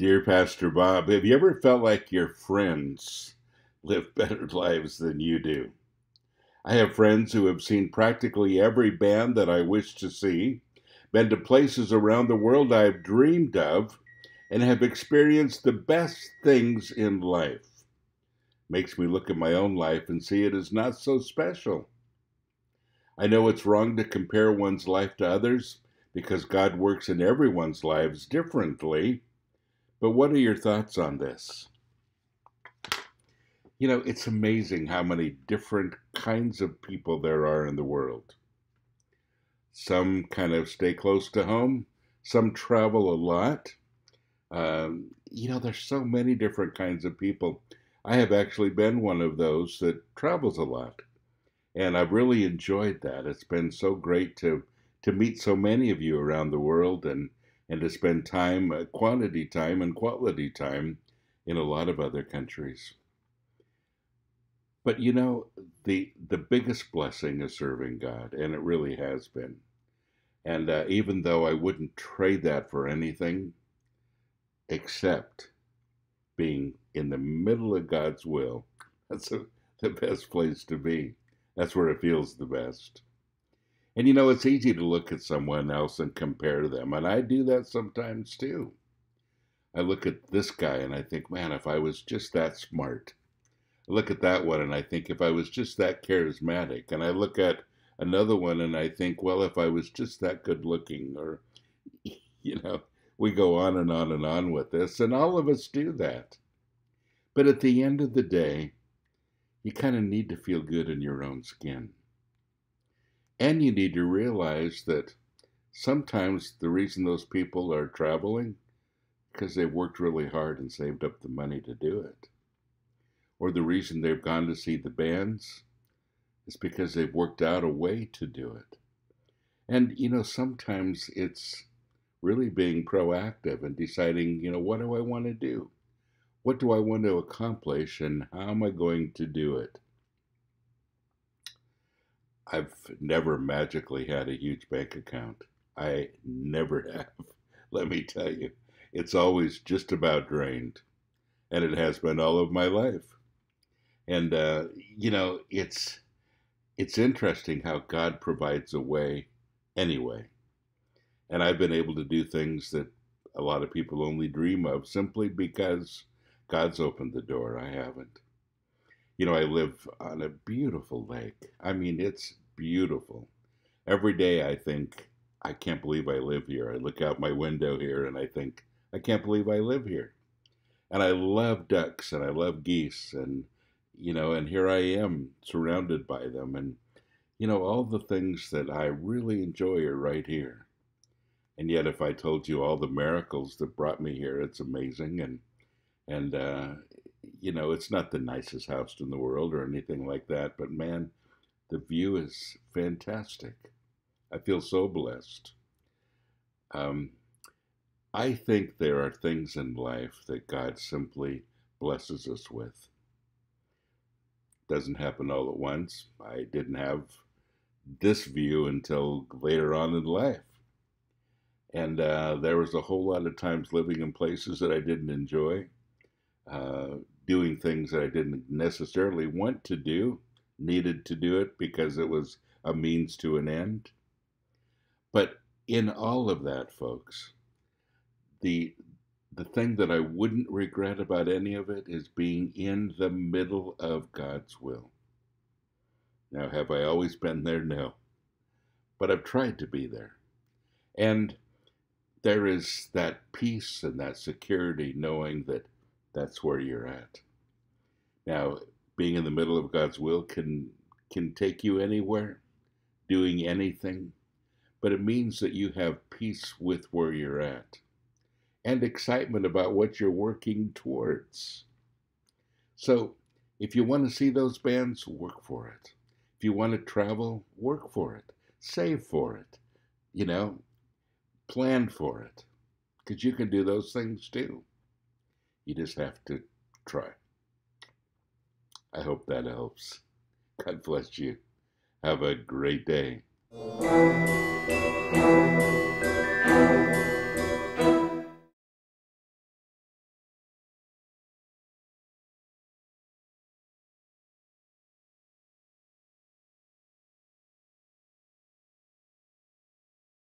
Dear Pastor Bob, have you ever felt like your friends live better lives than you do? I have friends who have seen practically every band that I wish to see, been to places around the world I've dreamed of, and have experienced the best things in life. Makes me look at my own life and see it as not so special. I know it's wrong to compare one's life to others because God works in everyone's lives differently. But what are your thoughts on this? It's amazing how many different kinds of people there are in the world. Some kind of stay close to home, some travel a lot. There's so many different kinds of people. I have actually been one of those that travels a lot, and I've really enjoyed that. It's been so great to meet so many of you around the world and to spend time, quantity time and quality time in a lot of other countries. But the biggest blessing is serving God, and it really has been. And even though I wouldn't trade that for anything except being in the middle of God's will, that's the best place to be. That's where it feels the best. And it's easy to look at someone else and compare them, and I do that sometimes too. I look at this guy and I think, man, if I was just that smart. I look at that one and I think, if I was just that charismatic. And I look at another one and I think, well, if I was just that good looking, or, we go on and on and on with this, and all of us do that. But at the end of the day, you kind of need to feel good in your own skin. And you need to realize that sometimes the reason those people are traveling, because they've worked really hard and saved up the money to do it. Or the reason they've gone to see the bands is because they've worked out a way to do it. And, sometimes it's really being proactive and deciding, what do I want to do? What do I want to accomplish, and how am I going to do it? I've never magically had a huge bank account. I never have. Let me tell you, it's always just about drained. And it has been all of my life. And, it's interesting how God provides a way anyway. And I've been able to do things that a lot of people only dream of simply because God's opened the door. I haven't. I live on a beautiful lake. I mean, it's beautiful. Every day I think, I can't believe I live here. I look out my window here and I think, I can't believe I live here. And I love ducks and I love geese, and and here I am surrounded by them. And, all the things that I really enjoy are right here. And yet, if I told you all the miracles that brought me here, it's amazing. And it's not the nicest house in the world or anything like that, but man, the view is fantastic. I feel so blessed. I think there are things in life that God simply blesses us with. Doesn't happen all at once. I didn't have this view until later on in life. And there was a whole lot of times living in places that I didn't enjoy, doing things that I didn't necessarily want to do, needed to do it because it was a means to an end. But in all of that, folks, the thing that I wouldn't regret about any of it is being in the middle of God's will. Now, have I always been there? No. But I've tried to be there. And there is that peace and that security knowing that that's where you're at. Now, being in the middle of God's will can take you anywhere, doing anything, but it means that you have peace with where you're at and excitement about what you're working towards. So if you want to see those bands, work for it. If you want to travel, work for it. Save for it. Plan for it. Because you can do those things too. You just have to try. I hope that helps. God bless you. Have a great day.